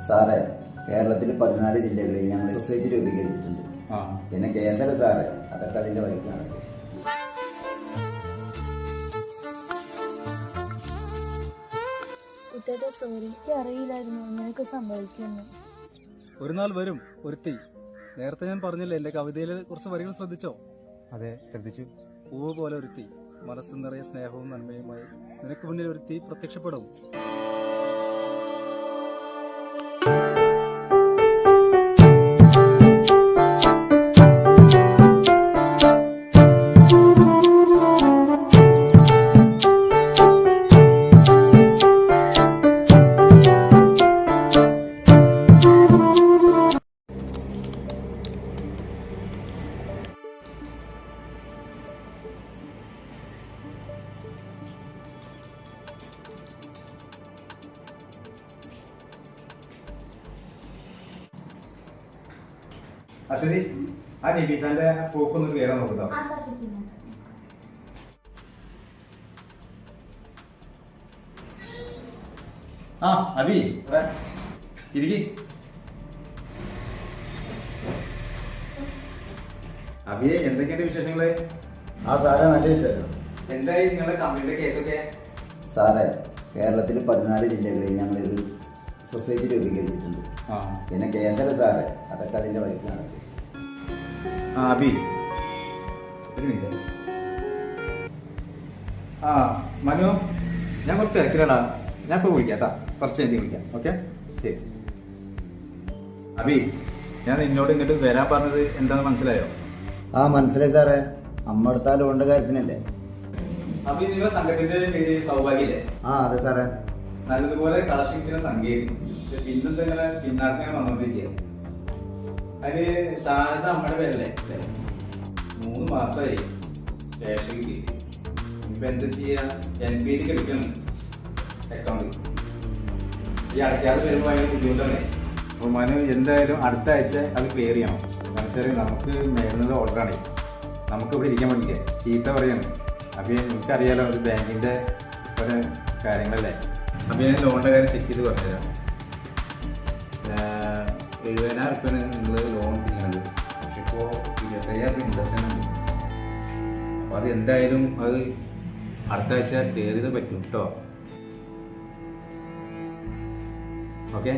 സാറേ, കേരളത്തിൽ 14 ജില്ലകളിൽ ഞങ്ങൾ സൊസൈറ്റി രൂപീകരിച്ചിട്ടുണ്ട്. പിന്നെ കേസല്ല സാറേ, അതൊക്കെ അതിന്റെ വഴിക്ക് നടക്കും. അറിയില്ലായിരുന്നു അങ്ങനെയൊക്കെ സംഭവിക്കുന്നു. ഒരു നാൾ വരും ഒരുത്തി. നേരത്തെ ഞാൻ പറഞ്ഞില്ലേ എന്റെ കവിതയിൽ കുറച്ച് വരികൾ ശ്രദ്ധിച്ചോ? അതെ, ശ്രദ്ധിച്ചു. പൂവ് പോലെ ഒരുത്തി, മനസ്സ് നിറയെ സ്നേഹവും നന്മയുമായി നിനക്ക് മുന്നിൽ ഒരുത്തി പ്രത്യക്ഷപ്പെടും. അശ്വതി, ആ നിബീസാന്റെ പോക്കൊന്ന് ക്ലിയർ നോക്കുന്നോ? ആ അബി ഇരിക്കി. അബിയെ, എന്തൊക്കെയുണ്ട് വിശേഷങ്ങള്? സാറേ, നല്ല വിശേഷം. എന്തായി നിങ്ങളുടെ കമ്പനിയുടെ കേസൊക്കെ? സാറേ, കേരളത്തിൽ 14 ജില്ലകളിൽ ഞങ്ങളൊരു സൊസൈറ്റി രൂപീകരിച്ചിട്ടുണ്ട്. പിന്നെ കേസല്ല സാറേ, അതൊക്കെ അതിന്റെ വഴിക്ക് നടക്കും. അബി, ഒരു മിനിറ്റ്. മനു, ഞാൻ കുറച്ച് തിരക്കിലടാ. ഞാൻ ഇപ്പോൾ വിളിക്കാം കേട്ടാ, കുറച്ച് കഴിഞ്ഞ് വിളിക്കാം. ഓക്കെ, ശരി. അബി, ഞാൻ നിന്നോട് ഇങ്ങോട്ട് വരാൻ പറഞ്ഞത് എന്താണെന്ന് മനസ്സിലായോ? മനസ്സിലായി സാറേ. അമ്മ എടുത്ത ലോണിന്റെ കാര്യത്തിനല്ലേ? അബി, നിങ്ങളുടെ സംഘത്തിന്റെ പേര് സൗഭാഗ്യല്ലേ? അതെ സാറേ. നല്ലതുപോലെ കളക്ഷൻ കിട്ടുന്ന സംഖ്യയായിരുന്നു. പക്ഷെ പിന്നത്തെ ഇങ്ങനെ പിന്നാർക്കാൻ വന്നോണ്ടിരിക്കുക. അതിന് ശാരദ അമ്മയുടെ പേരല്ലേ? 3 മാസമായി ക്യാഷ് കിട്ടി. ഇപ്പൊ എന്താ ചെയ്യാ? NPA എടുക്കണം അക്കൗണ്ട്. ഈ അടയ്ക്കാതെ വരുമ്പോൾ അതിന് ബുദ്ധിമുട്ടാണ്. അപ്പോൾ മനു, എന്തായാലും അടുത്ത ആഴ്ച അത് ക്ലിയർ ചെയ്യണം. എന്നുവെച്ചാൽ നമുക്ക് മേലുന്നത് ഓർഡറാണ്. നമുക്ക് ഇവിടെ ഇരിക്കാൻ വേണ്ടിയില്ല, ചീത്ത പറയാണ്. അപ്പോൾ എനിക്കറിയാലോ ഒരു ബാങ്കിൻ്റെ ഒരു കാര്യങ്ങളല്ലേ. അപ്പോൾ ഞാൻ ലോണിൻ്റെ കാര്യം ചെക്ക് ചെയ്ത് പറഞ്ഞുതരാം. 70,000 റുപ്യാണ് നിങ്ങൾ ലോൺ പിടിക്കണത്. പക്ഷെ ഇപ്പോൾ 25,000 റുപ്യ ഇൻട്രസ്റ്റ് ഉണ്ട്. അപ്പോൾ അത് എന്തായാലും അത് അടുത്ത ആഴ്ച ക്ലിയർ ചെയ്ത് പറ്റും കേട്ടോ. ഓക്കെ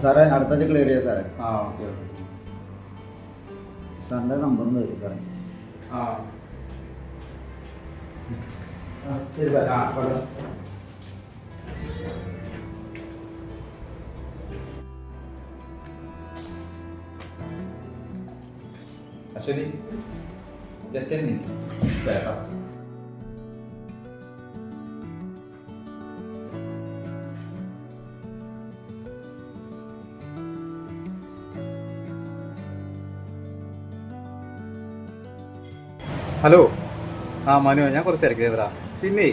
സാറേ, അടുത്ത ആഴ്ച ക്ലിയർ ചെയ്യാം സാറേ. Okay okay. സാറിന്റെ നമ്പറൊന്ന് തരും സാറേ. ശരി സാറേ. അശ്വതി, ജസ്റ്റ് കേട്ടോ. ഹലോ, മനു, ഞാൻ കുറച്ച് തിരക്കിയതാ. പിന്നെ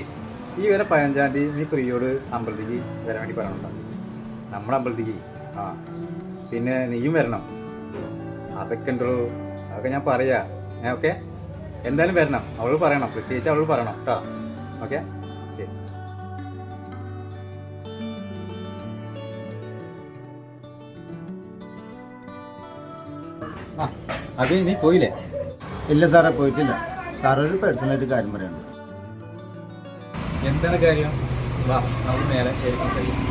ഈ വരെ 15-ാം തീയതി നീ പ്രിയോട് അമ്പലത്തേക്ക് വരാൻ വേണ്ടി പറയണുണ്ടോ? നമ്മുടെ അമ്പലത്തേക്ക്. പിന്നെ നീയും വരണം. അതൊക്കെ ഉണ്ടല്ലോ, അതൊക്കെ ഞാൻ പറയാ. ഓക്കെ, എന്തായാലും വരണം. അവളോട് പറയണം, പ്രത്യേകിച്ച് അവളോട് പറയണം കേട്ടോ. ഓക്കെ, ശരി. അബി, നീ പോയില്ലേ? ഇല്ല സാറേ, പോയിട്ടില്ല. സാറൊരു പേഴ്സണലായിട്ട് കാര്യം പറയാനുണ്ട്. എന്താണ് കാര്യം? വാ, നമുക്ക് നേരെ ശരി സംസാരിക്കാം.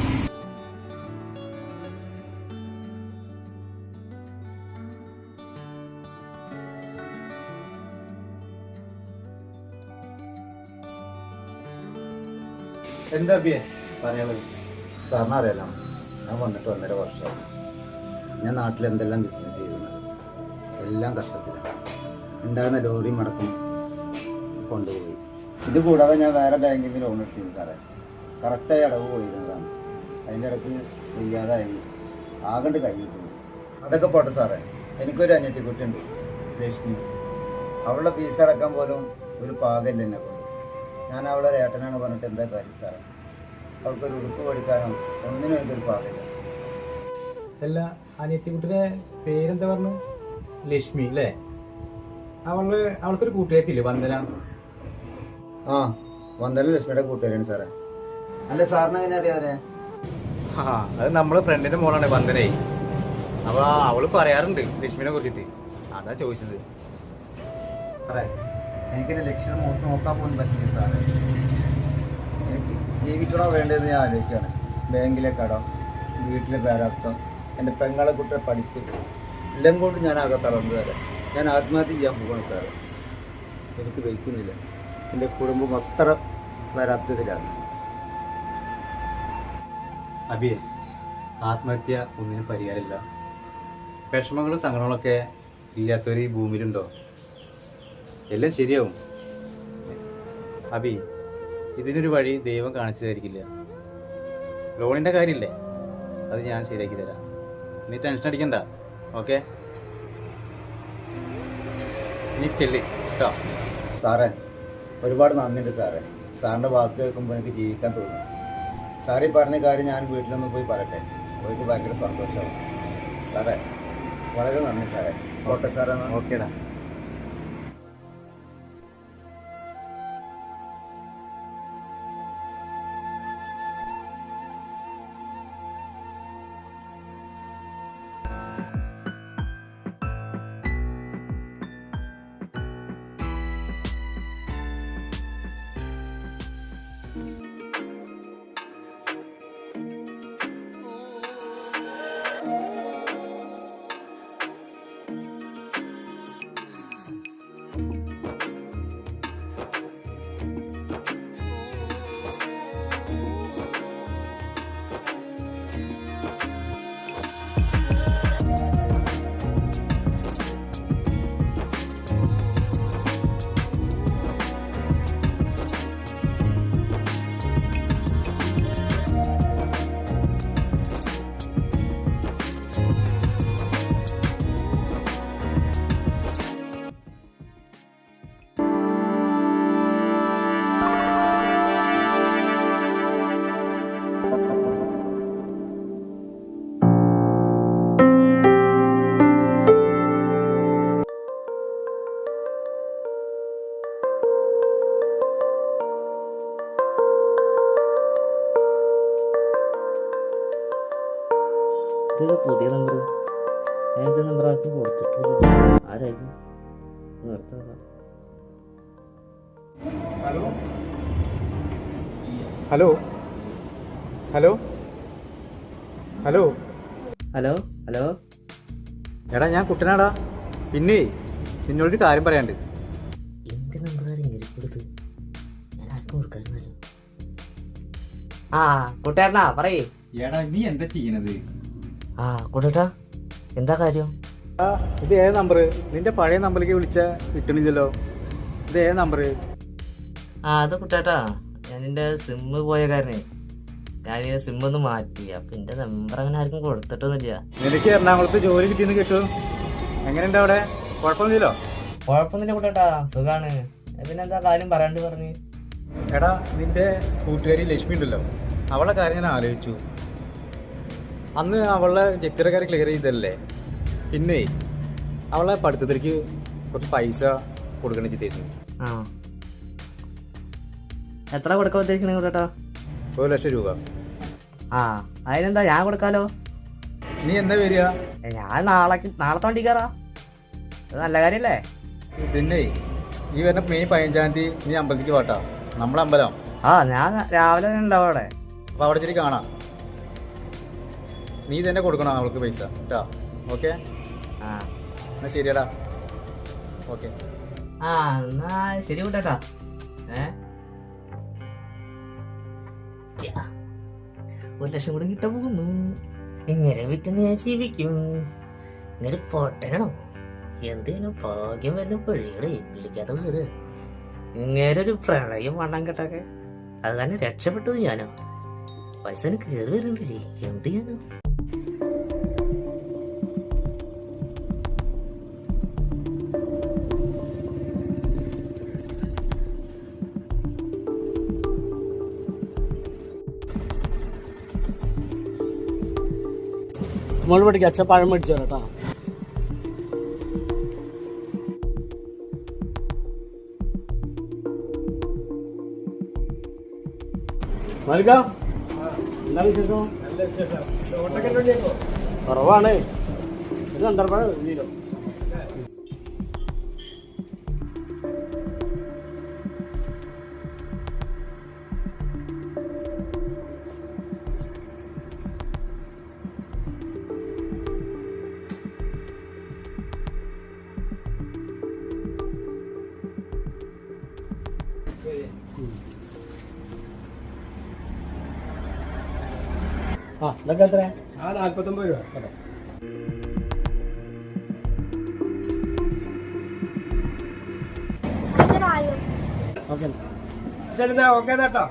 എന്താ അബിയെ പറയാനുള്ളത്? സാറിന് അറിയാലോ, ഞാൻ വന്നിട്ട് 1.5 വർഷമായി. ഞാൻ നാട്ടിൽ എന്തെല്ലാം ബിസിനസ് ചെയ്തിരുന്നത് എല്ലാം കഷ്ടത്തിലാണ്. ഉണ്ടായിരുന്ന ലോറിയും അടക്കം കൊണ്ടുപോയി. ഇത് കൂടാതെ ഞാൻ വേറെ ബാങ്കിൽ നിന്ന് ലോൺ എടുത്തിരുന്നു സാറേ. കറക്റ്റായി അടവ് പോയിരുന്നതാണ്. അതിൻ്റെ ഇടയ്ക്ക് ചെയ്യാതായി ആകണ്ട് കഴിഞ്ഞിട്ടുണ്ട്. അതൊക്കെ പോട്ടെ സാറേ, എനിക്കൊരു അനിയത്തിക്കുട്ടിയുണ്ട്, ലക്ഷ്മി. അവളുടെ ഫീസ് അടക്കാൻ പോലും ഒരു പാകമില്ല എന്നെ കൊണ്ട്. ഞാൻ അവളെ ഏട്ടനാണ് പറഞ്ഞിട്ട് എന്താ കാര്യം സാറേ? അവൾക്കൊരു ഉടുപ്പ് പഠിക്കാനോ ഒന്നിനും എനിക്കൊരു പാകമില്ല. അല്ല, അനിയത്തിക്കുട്ടിയുടെ പേരെന്താ പറഞ്ഞു? ലക്ഷ്മി അല്ലേ? അവൾക്കൊരു കൂട്ടുകാരില്ലേ, വന്ദന? വന്ദന ലക്ഷ്മിയുടെ കൂട്ടുകാരാണ് സാറേ. അല്ല സാറിന് എങ്ങനെ അറിയാവരെ? ആ അത് നമ്മളെ ഫ്രണ്ടിന്റെ മോളാണ് വന്ദനേ. അപ്പൊ അവള് പറയാറുണ്ട് ലക്ഷ്മിനെ കുറിച്ചിട്ട്, അതാ ചോദിച്ചത്. സാറേ എനിക്കെൻ്റെ ലക്ഷ്യം നോക്കാൻ പോലും പറ്റില്ല സാറേ. എനിക്ക് ജീവിക്കണോ വേണ്ടതെന്ന് ഞാൻ ആലോചിക്കുകയാണ്. ബാങ്കിലെ കടം, വീട്ടിലെ പേരാർത്ഥം, എൻ്റെ പെങ്ങളെ കുട്ടിയെ പഠിപ്പ് എല്ലാം കൊണ്ട് ഞാൻ ആകെ തളർന്നു വരെ ഞാൻ ആത്മഹത്യ ചെയ്യാൻ പോകണം സാറേ. എനിക്ക് വയ്ക്കുന്നില്ല. എൻ്റെ കുടുംബം അത്ര വരാത്തതിലാണ്. അബിയെ, ആത്മഹത്യ ഒന്നിനും പരിഹാരമില്ല. വിഷമങ്ങളും സങ്കടങ്ങളൊക്കെ ഇല്ലാത്തവർ ഈ ഭൂമിയിലുണ്ടോ? എല്ലാം ശരിയാവും. അബി, ഇതിനൊരു വഴി ദൈവം കാണിച്ചു തരിക്കില്ല. ലോണിൻ്റെ കാര്യമില്ലേ, അത് ഞാൻ ശരിയാക്കി തരാം. നീ ടെൻഷൻ അടിക്കണ്ട. ഓക്കെ, നീ ചെല്ലി കേട്ടോ. സാറേ ഒരുപാട് നന്ദിയുണ്ട് സാറേ. സാറിൻ്റെ വാക്ക് കേൾക്കുമ്പോൾ എനിക്ക് ജീവിക്കാൻ തോന്നുന്നു. സാറി പറഞ്ഞ കാര്യം ഞാൻ വീട്ടിലൊന്ന് പോയി പറയട്ടെ. എനിക്ക് ഭയങ്കര സന്തോഷമാണ് സാറേ. വളരെ നന്ദി സാറേ. ഓക്കെ സാറേ. ഓക്കേടാ. ഇത് പുതിയ നമ്പർ. ഞാൻ നമ്പർ ആർക്കും കൊടുത്തിട്ടില്ല. ആരായിരിക്കും നിർത്താം. Hello hello hello hello hello hello. എടാ ഞാൻ കുട്ടനാടാ. പിന്നെ നിന്നോടൊരു കാര്യം പറയാണ്ട്. എൻ്റെ നമ്പർ ആരെങ്കിലും കൊടുത്ത് ഞാൻ ആർക്കും കൊടുക്കാറുണ്ടല്ലോ. ആ കൂട്ടുകാരനാ പറയേ. എടാ നീ എന്താ ചെയ്യണത്? ആ കൂട്ടേട്ടാ, എന്താ കാര്യം? ഇത് ഏത് നമ്പർ? നിന്റെ പഴയ നമ്പറിലേക്ക് വിളിച്ചാൽ കിട്ടണില്ലല്ലോ. ഇത് ഏത് നമ്പർ? ആ അത് കൂട്ടേട്ടാ, ഞാൻ എൻ്റെ സിമ്മ് പോയ കാരണേ ഞാൻ ഈ സിമ്മൊന്ന് മാറ്റി. അപ്പം എൻ്റെ നമ്പർ അങ്ങനെ ആർക്കും കൊടുത്തിട്ടൊന്നുമില്ല. നിനക്ക് എറണാകുളത്ത് ജോലി കിട്ടിയെന്ന് കേട്ടു. എങ്ങനെയുണ്ട് അവിടെ? കുഴപ്പമൊന്നുമില്ലോ? കുഴപ്പമൊന്നുമില്ല കൂട്ടേട്ടാ, സുഖാണ്. പിന്നെന്താ കാര്യം പറയാണ്ട് പറഞ്ഞ്? എടാ നിന്റെ കൂട്ടുകാരി ലക്ഷ്മി ഉണ്ടല്ലോ, അവളുടെ കാര്യം ഞാൻ ആലോചിച്ചു. അന്ന് അവളുടെ ചെക്കിറക്കാരെ ക്ലിയർ ചെയ്തല്ലേ. പിന്നെ അവളെ പഠിത്തത്തിലേക്ക് കുറച്ച് പൈസ കൊടുക്കണം ചെയ്തിരുന്നു. ആ എത്ര കൊടുക്കാൻ ഉദ്ദേശിക്കണേ കൂട്ടേട്ടാ? 1,00,000 രൂപ. ആ അതിനെന്താ, ഞാൻ കൊടുക്കാലോ. നീ എന്താ വരിക? ഞാൻ നാളത്തെ വണ്ടി കയറാ. അത് നല്ല കാര്യല്ലേ? പിന്നെ ഈ വരുന്ന മെയ് 15-ാം തീയതി നീ അമ്പലത്തിലേക്ക് പോട്ടാ. നമ്മളെ അമ്പലം. ആ ഞാൻ രാവിലെ തന്നെ ഉണ്ടാവും അവിടെ. അപ്പോൾ അവിടെ ശരി കാണാം. നീ തന്നെ കൊടുക്കണം അവൾക്ക് പൈസ കേട്ടോ. ഓക്കെ, ആ എന്നാൽ ശരിയടാ. ഓക്കെ. ആ എന്നാ ശരി കൂട്ടേട്ടാ. 1,00,000 കൂടി കിട്ടാൻ പോകുന്നു. ഇങ്ങനെ വിറ്റന്ന് ഞാൻ ജീവിക്കും. ഇങ്ങനെ പൊട്ടണോ? എന്തേലും ഭാഗ്യം വരുന്ന പൊഴികളെ വിളിക്കാതെ വേറെ ഇങ്ങനെ ഒരു പ്രളയം വണ്ണം കെട്ടൊക്കെ അത് തന്നെ രക്ഷപ്പെട്ടത് ഞാനോ. പൈസ കയറി വരുന്നില്ലേ, എന്ത് ചെയ്യാനോ? മോൾ പഠിക്കുക. അച്ഛൻ പഴം മേടിച്ചു തരാം കേട്ടോ. നൽകാം എന്താ വിശേഷം? കുറവാണ്. ഒരു 2.5 കിലോ. ആ ഇതൊക്കെ എത്ര? 49 രൂപ. അച്ഛനായോ? ഓക്കെ ശരി ഓക്കെ കേട്ടോ.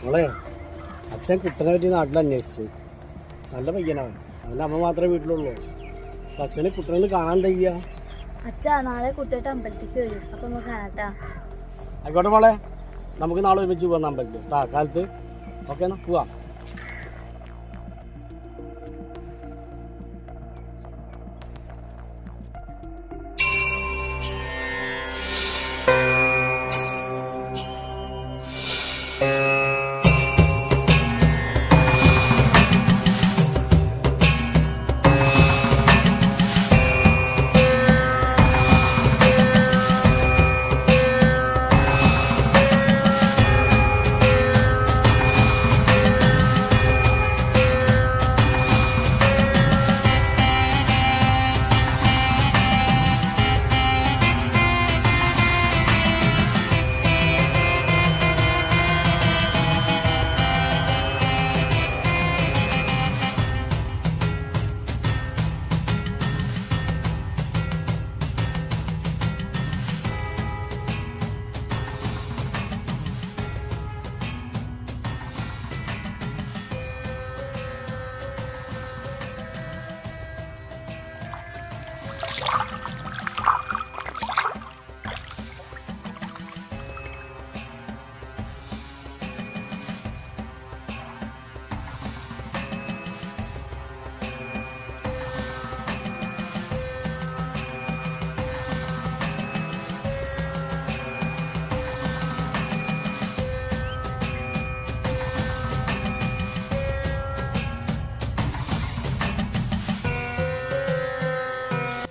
മോളെ അച്ഛൻ കുട്ടനെ പറ്റി നാട്ടിൽ അന്വേഷിച്ചു. നല്ല പയ്യനാണ്. അവൻ്റെ അമ്മ മാത്രമേ വീട്ടിലുള്ളൂ. അപ്പം അച്ഛന് കുട്ടനെ കാണാൻ കഴിയുക. അച്ഛാ നാളെ കുട്ടിയായിട്ട് അമ്പലത്തേക്ക് വരും. അപ്പൊ നമുക്ക് കാണാട്ടാ. ആയിക്കോട്ടെ മോളെ, നമുക്ക് നാളെ ഒരുമിച്ച് പോകാൻ അമ്പലത്തിൽ കാലത്ത്. ഓക്കെ എന്നാ പോവാം.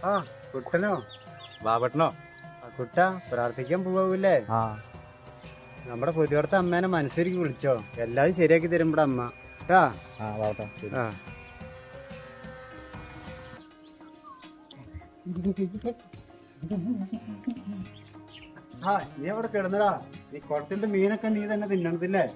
ആ കുട്ടനോ ബാബട്ടനോ? കുട്ട പ്രാർത്ഥിക്കാൻ പോവാവൂല്ലേ? ആ നമ്മുടെ പുതിയോടത്തെ അമ്മേനെ മനസ്സിലേക്ക് വിളിച്ചോ. എല്ലാവരും ശരിയാക്കി തരുമ്പോടെ അമ്മ കേട്ടാ. ആ ആ നീ അവിടെ കിടന്നടാ. നീ കുളത്തിന്റെ മീനൊക്കെ നീ തന്നെ തിന്നണതില്ലേ?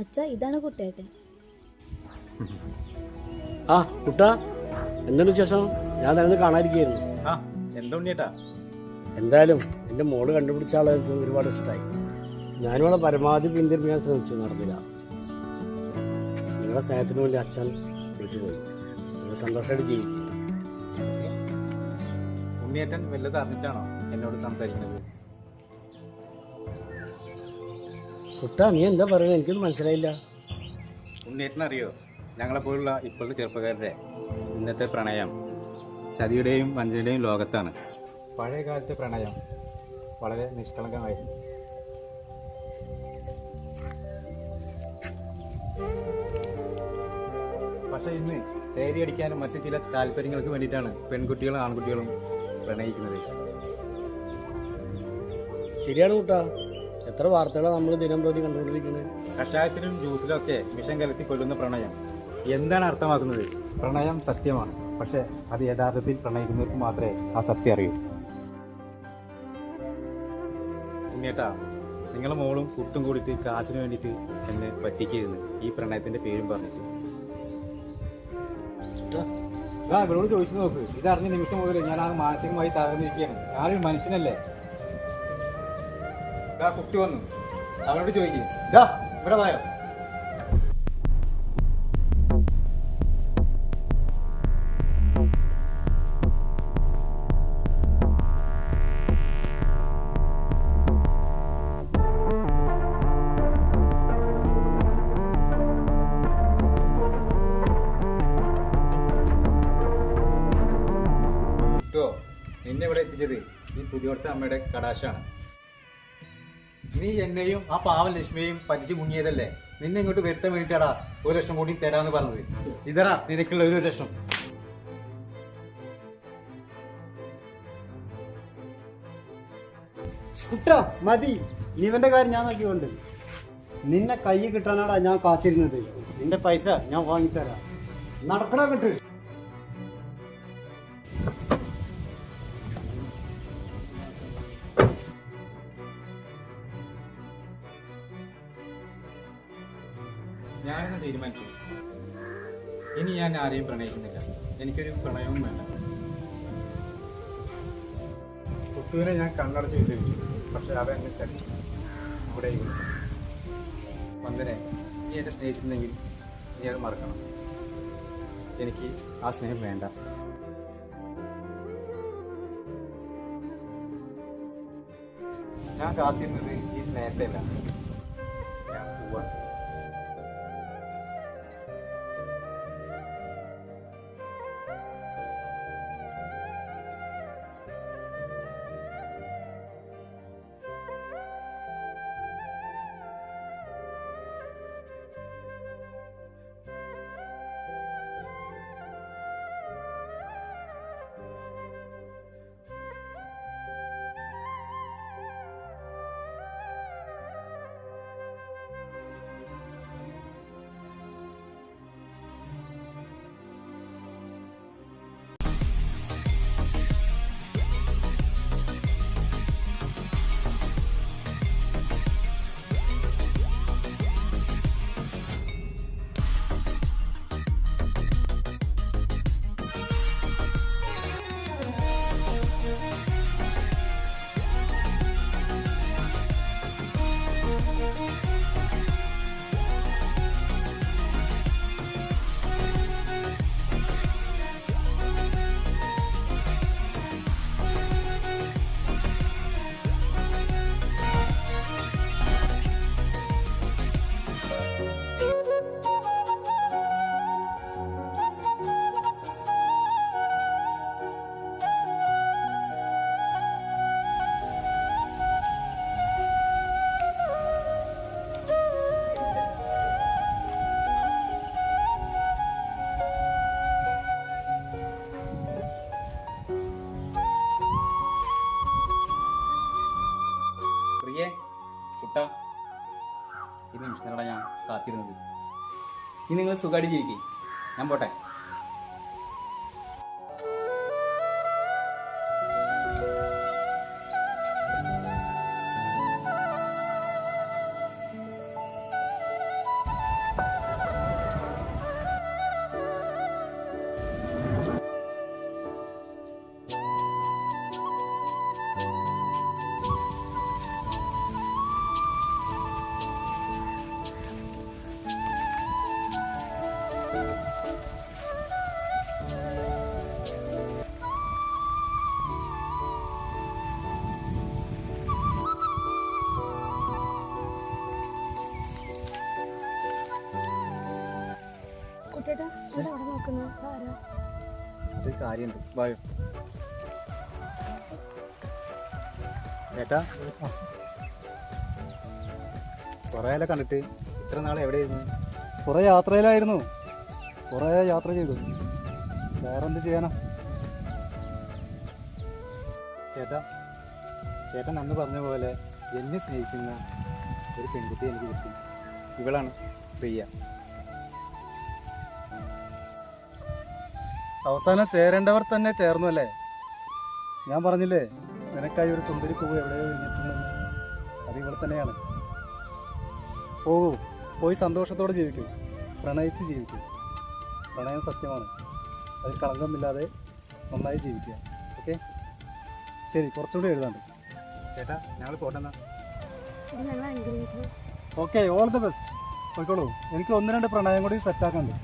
അച്ഛ ഇതാണ് കുട്ടേട്ടൻ. ആ കുട്ടാ, എന്താണ് വിശേഷം? ഞാൻ തന്നെ കാണാതിരിക്കുകയായിരുന്നു. ആ എന്താ ഉണ്ണിയേട്ടാ? എന്തായാലും എൻ്റെ മോള് കണ്ടുപിടിച്ച ആളെ എനിക്ക് ഒരുപാട് ഇഷ്ടമായി. ഞാനിവിടെ പരമാവധി പിന്തിരിപ്പിക്കാൻ ശ്രമിച്ചു, നടന്നില്ല. നിങ്ങളുടെ സ്നേഹത്തിന് വേണ്ടി അച്ഛൻ വീട്ടിൽ പോയി. നിങ്ങൾ സന്തോഷമായിട്ട് ജീവിക്കും. ഉണ്ണിയേട്ടൻ വല്ലത് അറിഞ്ഞിട്ടാണോ എന്നോട് സംസാരിക്കുന്നത്? കുട്ടാ, നീ എന്താ പറയുന്നത്? എനിക്കൊന്നും മനസ്സിലായില്ല. ഉണ്ണിയേട്ടൻ അറിയോ, ഞങ്ങളെപ്പോലുള്ള ഇപ്പോഴത്തെ ചെറുപ്പക്കാരുടെ ഇന്നത്തെ പ്രണയം ചതിയുടെയും വഞ്ചനയുടെയും ലോകത്താണ്. പഴയ കാലത്തെ പ്രണയം വളരെ നിഷ്കളങ്കമായിരുന്നു. പക്ഷെ ഇന്ന് തേരിയടിക്കാനും മറ്റു ചില താല്പര്യങ്ങൾക്ക് വേണ്ടിയിട്ടാണ് പെൺകുട്ടികളും ആൺകുട്ടികളും പ്രണയിക്കുന്നത്. ശരിയാണ് കുട്ടാ, എത്ര വാർത്തകളാണ് നമ്മൾ ദിനം പ്രതി കണ്ടുകൊണ്ടിരിക്കുന്നത്. കഷായത്തിലും ജ്യൂസിലും ഒക്കെ വിഷം കലർത്തി കൊല്ലുന്ന പ്രണയം എന്താണ് അർത്ഥമാക്കുന്നത്? പ്രണയം സത്യമാണ്, പക്ഷെ അത് യഥാർത്ഥത്തിൽ പ്രണയിക്കുന്നവർക്ക് മാത്രമേ ആ സത്യം അറിയൂ. ഉണ്ണിയേട്ടാ, നിങ്ങളെ മോളും കുട്ടും കൂടിയിട്ട് കാശിന് വേണ്ടിയിട്ട് എന്നെ പറ്റിക്കരുത്, ഈ പ്രണയത്തിന്റെ പേരും പറഞ്ഞിട്ട്. ഇവരോട് ചോദിച്ചു നോക്ക്. ഇതറിഞ്ഞ നിമിഷം മുതൽ ഞാൻ ആ മാനസികമായി തകർന്നിരിക്കുകയാണ്. ഞാനൊരു മനുഷ്യനല്ലേ. കുട്ടി വന്നു, അവരോട് ചോദിക്കും. ഇവിടെ വായോ. നിന്നെ ഇവിടെ എത്തിച്ചത് ഈ പുതിയോടത്തെ അമ്മയുടെ കടാശാണ്. നീ എന്നെയും ആ പാവം ലക്ഷ്മിയെയും പറ്റിച്ച് മുങ്ങിയതല്ലേ? നിന്നെ ഇങ്ങോട്ട് വരുത്താൻ വേണ്ടിയിട്ടാടാ 1 ലക്ഷം കൂടി തരാന്ന് പറഞ്ഞത്. ഇതടാ നിനക്കുള്ള 1 ലക്ഷം. കുട്ടാ മതി, ഇവന്റെ കാര്യം ഞാൻ നോക്കിക്കൊണ്ട്. നിന്നെ കൈ കിട്ടാനാടാ ഞാൻ കാത്തിരുന്നത്. നിന്റെ പൈസ ഞാൻ വാങ്ങിത്തരാം. നടക്കടാ കിട്ട്. ഞാനിന്ന് തീരുമാനിച്ചു, ഇനി ഞാൻ ആരെയും പ്രണയിക്കുന്നില്ല. എനിക്കൊരു പ്രണയവും വേണ്ട. കുട്ടുവിനെ ഞാൻ കണ്ണടച്ച് വിശ്വസിച്ചു, പക്ഷെ അവൻ എന്നെ ചതിച്ചു. ഇവിടെ വന്ദനെ, നീ എന്നെ സ്നേഹിച്ചിട്ടുണ്ടെങ്കിൽ നീ അത് മറക്കണം. എനിക്ക് ആ സ്നേഹം വേണ്ട. ഞാൻ കാത്തിരുന്നത് ഈ സ്നേഹത്തെ അല്ല, ഞാൻ പോവാണ്. കുട്ടാ, ഈ നിമിഷത്തിനോടെ ഞാൻ കാത്തിരുന്നത്. ഇനി നിങ്ങൾ സുഖമായിട്ട് ജീവിക്കും. ഞാൻ പോട്ടെ. നിൽക്കുന്നത് ആരാ? അതൊരു കാര്യമുണ്ട്. വായോ ചേട്ടാ. കുറേ ആളെ കണ്ടിട്ട്. ഇത്ര നാളെ എവിടെയായിരുന്നു? കുറേ യാത്രയിലായിരുന്നു, കുറേ യാത്ര ചെയ്തു. വേറെന്ത് ചെയ്യാനാ? ചേട്ടാ, ചേട്ടൻ അന്ന് പറഞ്ഞ പോലെ എന്നെ സ്നേഹിക്കുന്ന ഒരു പെൺകുട്ടി എനിക്ക് കിട്ടി. ഇവളാണ് പ്രിയ. അവസാനം ചേരേണ്ടവർ തന്നെ ചേർന്നു അല്ലേ? ഞാൻ പറഞ്ഞില്ലേ നിനക്കായി ഒരു സുന്ദരി പൂവ് എവിടെയോ വിരിഞ്ഞിട്ടുണ്ടെന്ന്. അത് ഇവിടെ തന്നെയാണ്. പോകൂ, പോയി സന്തോഷത്തോടെ ജീവിക്കൂ, പ്രണയിച്ച് ജീവിക്കൂ. പ്രണയം സത്യമാണ്, അതിൽ കളങ്കമില്ലാതെ നന്നായി ജീവിക്കുക. ഓക്കെ, ശരി. കുറച്ചുകൂടി എഴുതാണ്ട്. ചേട്ടാ, ഞങ്ങൾ പോട്ടെന്നാ. ഇത് ഞങ്ങൾ അനുഗ്രഹിക്കുന്നു. Okay, all the best. പോയിക്കോളൂ. എനിക്ക് 1-2 പ്രണയം കൂടി സെറ്റാക്കാണ്ട്.